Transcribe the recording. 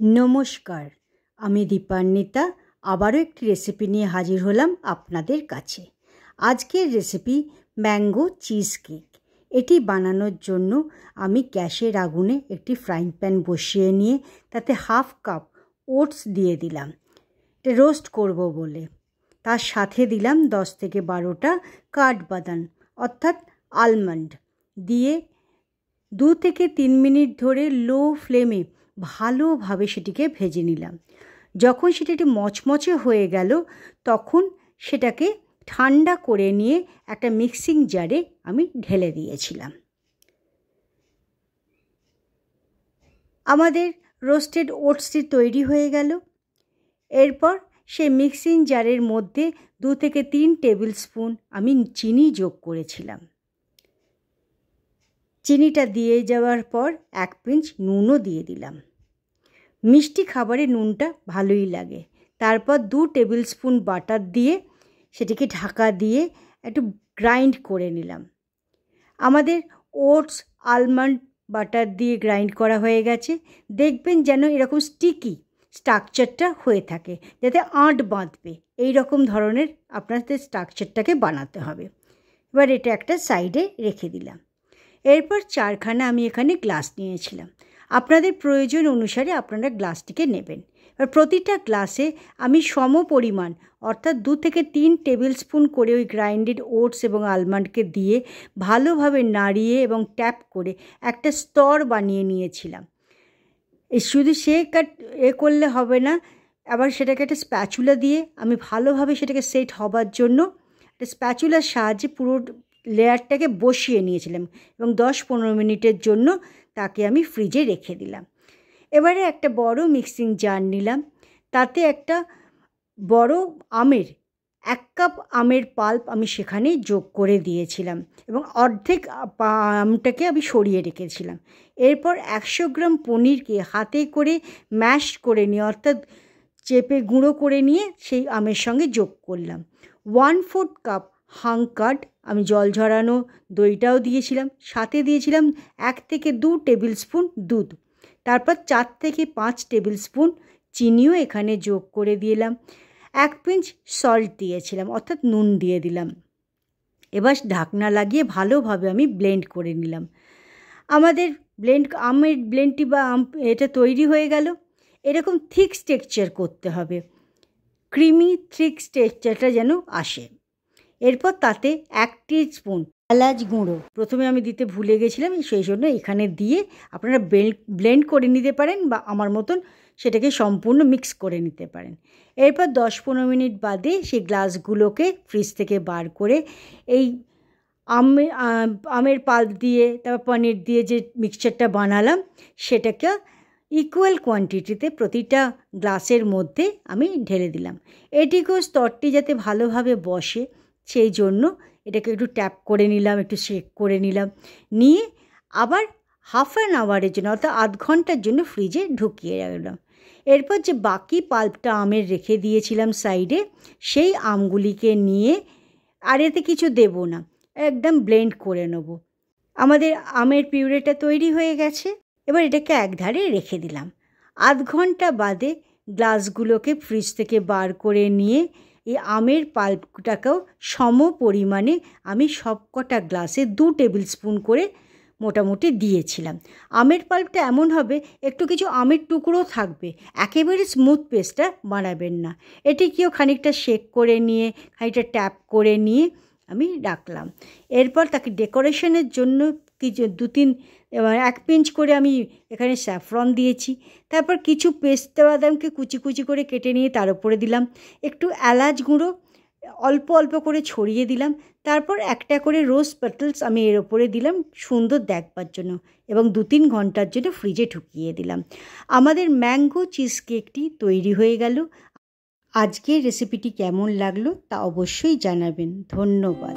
नमस्कार, आमी दीपान्विता आबारो एकटी रेसिपि निये हाजिर हलाम आपनादेर काछे। आजकेर रेसिपि मैंगो चीज केक। एटी बानानोर जोन्नो आमी ग्यासेर आगुने एकटी फ्राइंग पैन बसिए निये ताते हाफ कप ओट्स दिए दिलाम एटा रोस्ट करबो बोले। तार साथे दिलाम 10 থেকে 12টা काठबादाम अर्थात आलमंड दिए 2 থেকে 3 मिनट धरे लो फ्लेमे ভালোভাবে সেটিকে ভেজে নিলাম। যখন সেটা একটু মচমচে হয়ে গেল তখন সেটাকে ঠান্ডা করে নিয়ে একটা মিক্সিং জারে আমি ঢেলে দিয়েছিলাম। আমাদের রোস্টেড ওটসটি তৈরি হয়ে গেল। এরপর সেই মিক্সিং জারের মধ্যে 2 থেকে 3 টেবিল স্পুন আমি চিনি যোগ করেছিলাম। চিনিটা দিয়ে যাওয়ার পর 1 পিঞ্চ নুনও দিয়ে দিলাম। মিষ্টি খাবারে নুনটা ভালোই লাগে। তারপর 2 টেবিল স্পুন বাটার দিয়ে সেটিকে ঢাকা দিয়ে একটু গ্রাইন্ড করে নিলাম। আমাদের ওটস আলমন্ড বাটার দিয়ে গ্রাইন্ড করা হয়ে গেছে। দেখবেন যেন এরকম স্টিকি স্ট্রাকচারটা হয়ে থাকে, যাতে আঁট বাঁধবে এই রকম ধরনের আপনাদের স্ট্রাকচারটাকে বানাতে হবে। এবার এটা একটা সাইডে রেখে দিলাম। এরপর 4খানা আমি এখানে গ্লাস নিয়েছিলাম। আপনাদের প্রয়োজন অনুসারে আপনারা গ্লাসটিকে নেবেন। এবার প্রতিটা গ্লাসে আমি সম পরিমাণ অর্থাৎ 2 থেকে 3 টেবিল স্পুন করে ওই গ্রাইন্ডেড ওটস এবং আলমন্ডকে দিয়ে ভালোভাবে নাড়িয়ে এবং ট্যাপ করে একটা স্তর বানিয়ে নিয়েছিলাম। শুধু করলে হবে না, আবার সেটাকে একটা স্প্যাচুলা দিয়ে আমি ভালোভাবে সেটাকে সেট হবার জন্য একটা স্প্যাচুলার সাহায্যে পুরো লেয়ারটাকে বসিয়ে নিয়েছিলাম এবং 10-15 মিনিটের জন্য তাকে আমি ফ্রিজে রেখে দিলাম। এবারে একটা বড় মিক্সিং জার নিলাম। তাতে একটা বড় 1 কাপ আমের পাল্প আমি সেখানে যোগ করে দিয়েছিলাম এবং অর্ধেক আমটাকে আমি সরিয়ে রেখেছিলাম। এরপর 100 গ্রাম পনিরকে হাতে করে ম্যাশ করে নিয়ে অর্থাৎ চেপে গুঁড়ো করে নিয়ে সেই আমের সঙ্গে যোগ করলাম। 1/4 কাপ হাঙ্কার্ড আমি জল ঝরানো দইটাও দিয়েছিলাম। সাথে দিয়েছিলাম 1 থেকে 2 টেবিল স্পুন দুধ। তারপর 4 থেকে 5 টেবিল স্পুন চিনিও এখানে যোগ করে দিলাম। 1 পিঞ্চ সল্ট দিয়েছিলাম অর্থাৎ নুন দিয়ে দিলাম। এবার ঢাকনা লাগিয়ে ভালোভাবে আমি ব্লেন্ড করে নিলাম। আমাদের আমের ব্লেন্ডটি বা এটা তৈরি হয়ে গেল। এরকম থিক টেক্সচার করতে হবে, ক্রিমি থিক টেক্সচারটা যেন আসে। এরপর তাতে 1 টিস্পুন এলাচ গুঁড়ো প্রথমে আমি দিতে ভুলে গেছিলাম, সেই জন্য এখানে দিয়ে আপনারা ব্লেন্ড করে নিতে পারেন বা আমার মতন সেটাকে সম্পূর্ণ মিক্স করে নিতে পারেন। এরপর 10-15 মিনিট বাদে সেই গ্লাসগুলোকে ফ্রিজ থেকে বার করে এই আমের পাল্প দিয়ে তারপর পনির দিয়ে যে মিক্সচারটা বানালাম সেটাকে ইকুয়াল কোয়ান্টিটিতে প্রতিটা গ্লাসের মধ্যে আমি ঢেলে দিলাম। এটিকেও স্তরটি যাতে ভালোভাবে বসে সেই জন্য এটাকে একটু ট্যাপ করে নিলাম, একটু শেক করে নিলাম, নিয়ে আবার হাফ অ্যান আওয়ারের জন্য অর্থাৎ আধ ঘন্টার জন্য ফ্রিজে ঢুকিয়ে রাখলাম। এরপর যে বাকি পাল্পটা আমের রেখে দিয়েছিলাম সাইডে, সেই আমগুলিকে নিয়ে আর এতে কিছু দেব না, একদম ব্লেন্ড করে নেব। আমাদের আমের পিউরেটা তৈরি হয়ে গেছে। এবার এটাকে একধারে রেখে দিলাম। আধ ঘন্টা বাদে গ্লাসগুলোকে ফ্রিজ থেকে বার করে নিয়ে এই আমের পাল্পটাকেও সম পরিমাণে আমি সবকটা গ্লাসে 2 টেবিল স্পুন করে মোটামুটি দিয়েছিলাম। আমের পাল্পটা এমন হবে একটু কিছু আমের টুকরো থাকবে, একেবারে স্মুথ পেস্টটা বানাবেন না। এটিকেও খানিকটা শেক করে নিয়ে খানিকটা ট্যাপ করে নিয়ে আমি রাখলাম। এরপর তাকে ডেকোরেশনের জন্য কিছু 1 পিঞ্চ করে আমি এখানে স্যাফরন দিয়েছি। তারপর কিছু পেস্তা বাদামকে কুচি কুচি করে কেটে নিয়ে তার উপরে দিলাম। একটু এলাচ গুঁড়ো অল্প অল্প করে ছড়িয়ে দিলাম। তারপর একটা করে রোজ পেটালস আমি এর ওপরে দিলাম সুন্দর দেখবার জন্য এবং 2-3 ঘন্টার জন্য ফ্রিজে ঢুকিয়ে দিলাম। আমাদের ম্যাঙ্গো চিজ কেকটি তৈরি হয়ে গেল। আজকের রেসিপিটি কেমন লাগলো তা অবশ্যই জানাবেন। ধন্যবাদ।